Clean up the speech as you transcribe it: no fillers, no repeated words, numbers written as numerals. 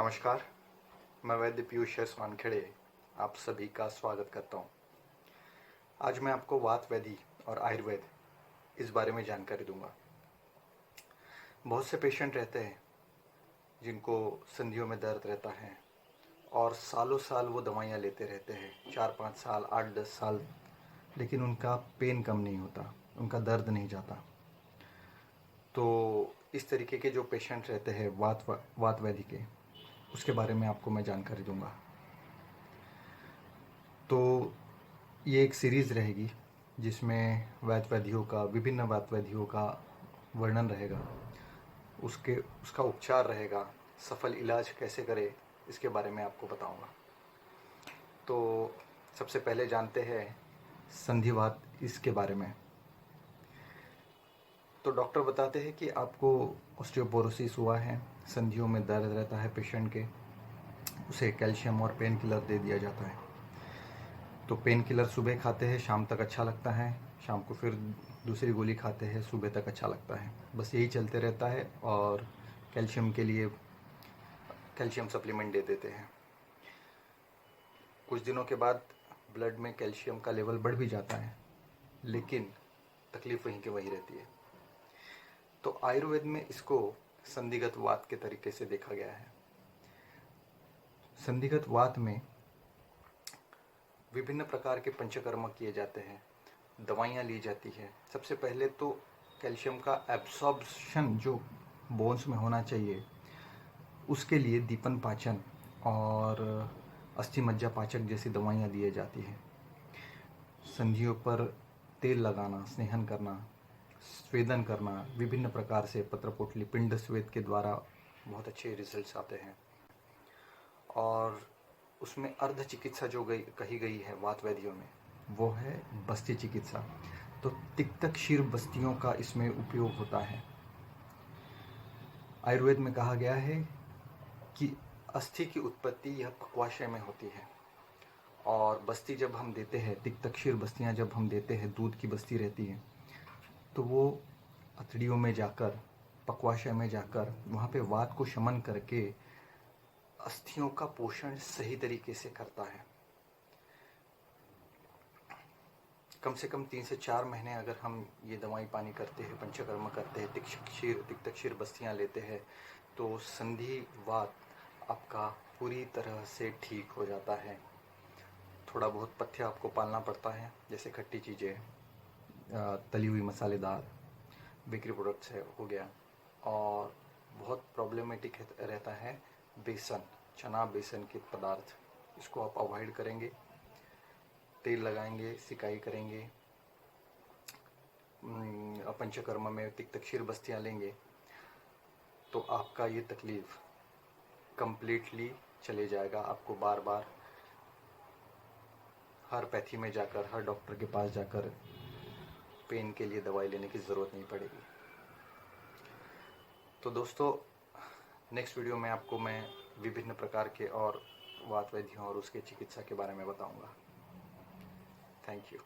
नमस्कार, मैं वैद्य पीयूष एस वानखेड़े आप सभी का स्वागत करता हूँ। आज मैं आपको वात व्याधि और आयुर्वेद इस बारे में जानकारी दूंगा। बहुत से पेशेंट रहते हैं जिनको संधियों में दर्द रहता है और सालों साल वो दवाइयाँ लेते रहते हैं, 4-5 साल, 8-10 साल, लेकिन उनका पेन कम नहीं होता, उनका दर्द नहीं जाता। तो इस तरीके के जो पेशेंट रहते हैं वात व्याधि के, उसके बारे में आपको मैं जानकारी दूंगा। तो ये एक सीरीज़ रहेगी जिसमें विभिन्न वात व्याधियों का वर्णन रहेगा, उसका उपचार रहेगा, सफल इलाज कैसे करें इसके बारे में आपको बताऊंगा। तो सबसे पहले जानते हैं संधिवात इसके बारे में। तो डॉक्टर बताते हैं कि आपको ऑस्टियोपोरोसिस हुआ है, संधियों में दर्द रहता है पेशेंट के, उसे कैल्शियम और पेन किलर दे दिया जाता है। तो पेन किलर सुबह खाते हैं, शाम तक अच्छा लगता है, शाम को फिर दूसरी गोली खाते हैं, सुबह तक अच्छा लगता है, बस यही चलते रहता है। और कैल्शियम के लिए कैल्शियम सप्लीमेंट दे देते हैं। कुछ दिनों के बाद ब्लड में कैल्शियम का लेवल बढ़ भी जाता है, लेकिन तकलीफ वहीं की वहीं रहती है। तो आयुर्वेद में इसको संधिगत वात के तरीके से देखा गया है। संधिगत वात में विभिन्न प्रकार के पंचकर्म किए जाते हैं, दवाइयाँ ली जाती है। सबसे पहले तो कैल्शियम का एब्सॉर्प्शन जो बोन्स में होना चाहिए, उसके लिए दीपन पाचन और अस्थि मज्जा पाचक जैसी दवाइयाँ दी जाती हैं। संधियों पर तेल लगाना, स्नेहन करना, स्वेदन करना, विभिन्न प्रकार से पत्रपोटली पिंड स्वेद के द्वारा बहुत अच्छे रिजल्ट्स आते हैं। और उसमें अर्ध चिकित्सा जो कही गई है वात व्याधियों में, वो है बस्ती चिकित्सा। तो तिक्त क्षीर बस्तियों का इसमें उपयोग होता है। आयुर्वेद में कहा गया है कि अस्थि की उत्पत्ति यह पक्वाशय में होती है, और बस्ती जब हम देते हैं, तिक्त क्षीर बस्तियाँ जब हम देते हैं, दूध की बस्ती रहती है, तो वो अतड़ियों में जाकर, पक्वाशय में जाकर, वहाँ पे वात को शमन करके अस्थियों का पोषण सही तरीके से करता है। कम से कम 3 से 4 महीने अगर हम ये दवाई पानी करते हैं, पंचकर्म करते हैं, तिक्त क्षीर बस्तियाँ लेते हैं, तो संधिवात आपका पूरी तरह से ठीक हो जाता है। थोड़ा बहुत पथ्य आपको पालना पड़ता है, जैसे खट्टी चीज़ें, तली हुई मसालेदार, बेकरी प्रोडक्ट्स है हो गया। और बहुत प्रॉब्लमेटिक रहता है बेसन, चना बेसन के पदार्थ, इसको आप अवॉइड करेंगे। तेल लगाएंगे, सिकाई करेंगे, पंचकर्म में तिक्त क्षीर बस्तियाँ लेंगे, तो आपका ये तकलीफ कंप्लीटली चले जाएगा। आपको बार बार हर पैथी में जाकर, हर डॉक्टर के पास जाकर पेन के लिए दवाई लेने की ज़रूरत नहीं पड़ेगी। तो दोस्तों, नेक्स्ट वीडियो में आपको मैं विभिन्न प्रकार के और वात व्याधियों और उसके चिकित्सा के बारे में बताऊंगा। Thank you.